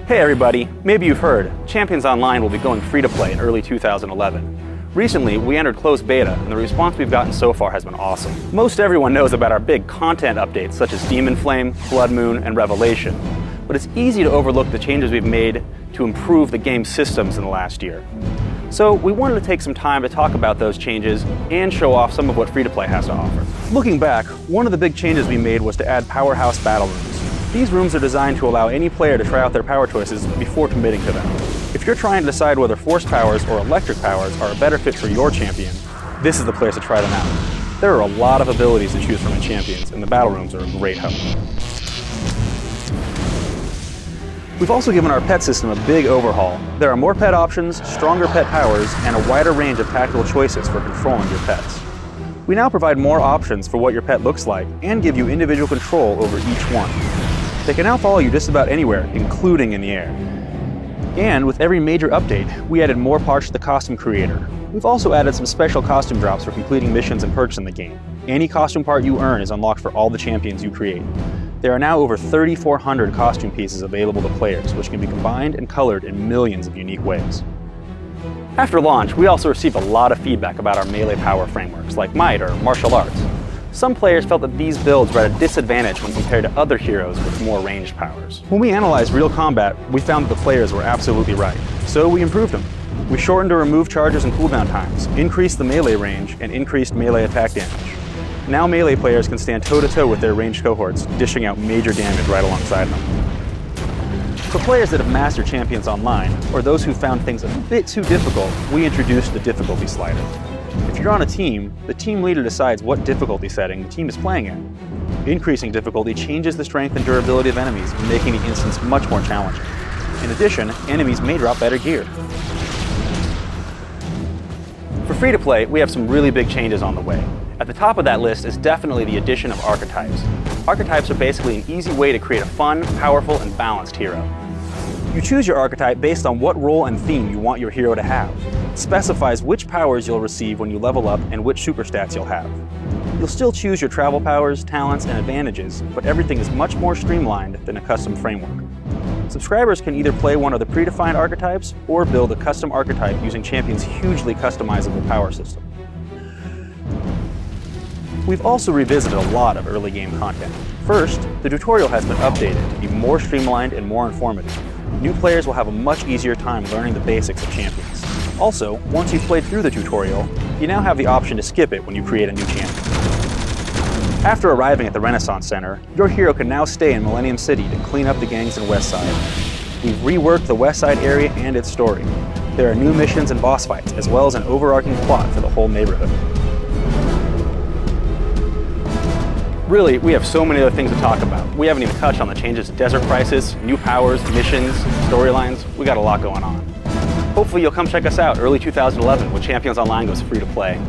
Hey everybody, maybe you've heard, Champions Online will be going free to play in early 2011. Recently, we entered closed beta, and the response we've gotten so far has been awesome. Most everyone knows about our big content updates such as Demon Flame, Blood Moon, and Revelation, but it's easy to overlook the changes we've made to improve the game's systems in the last year. So we wanted to take some time to talk about those changes and show off some of what free-to-play has to offer. Looking back, one of the big changes we made was to add Powerhouse Battle Rooms. These rooms are designed to allow any player to try out their power choices before committing to them. If you're trying to decide whether force powers or electric powers are a better fit for your champion, this is the place to try them out. There are a lot of abilities to choose from in Champions, and the battle rooms are a great help. We've also given our pet system a big overhaul. There are more pet options, stronger pet powers, and a wider range of tactical choices for controlling your pets. We now provide more options for what your pet looks like and give you individual control over each one. They can now follow you just about anywhere, including in the air. And with every major update, we added more parts to the costume creator. We've also added some special costume drops for completing missions and perks in the game. Any costume part you earn is unlocked for all the champions you create. There are now over 3,400 costume pieces available to players, which can be combined and colored in millions of unique ways. After launch, we also received a lot of feedback about our melee power frameworks, like Might or Martial Arts. Some players felt that these builds were at a disadvantage when compared to other heroes with more ranged powers. When we analyzed real combat, we found that the players were absolutely right, so we improved them. We shortened or removed charges and cooldown times, increased the melee range, and increased melee attack damage. Now melee players can stand toe-to-toe with their ranged cohorts, dishing out major damage right alongside them. For players that have mastered Champions Online, or those who found things a bit too difficult, we introduced the difficulty slider. If you're on a team, the team leader decides what difficulty setting the team is playing at. Increasing difficulty changes the strength and durability of enemies, making the instance much more challenging. In addition, enemies may drop better gear. For free-to-play, we have some really big changes on the way. At the top of that list is definitely the addition of archetypes. Archetypes are basically an easy way to create a fun, powerful, and balanced hero. You choose your archetype based on what role and theme you want your hero to have. It specifies which powers you'll receive when you level up and which super stats you'll have. You'll still choose your travel powers, talents, and advantages, but everything is much more streamlined than a custom framework. Subscribers can either play one of the predefined archetypes or build a custom archetype using Champion's hugely customizable power system. We've also revisited a lot of early game content. First, the tutorial has been updated to be more streamlined and more informative. New players will have a much easier time learning the basics of Champions. Also, once you've played through the tutorial, you now have the option to skip it when you create a new champion. After arriving at the Renaissance Center, your hero can now stay in Millennium City to clean up the gangs in Westside. We've reworked the Westside area and its story. There are new missions and boss fights, as well as an overarching plot for the whole neighborhood. Really, we have so many other things to talk about. We haven't even touched on the changes to Desert Crisis, new powers, missions, storylines. We got a lot going on. Hopefully you'll come check us out early 2011 when Champions Online goes free to play.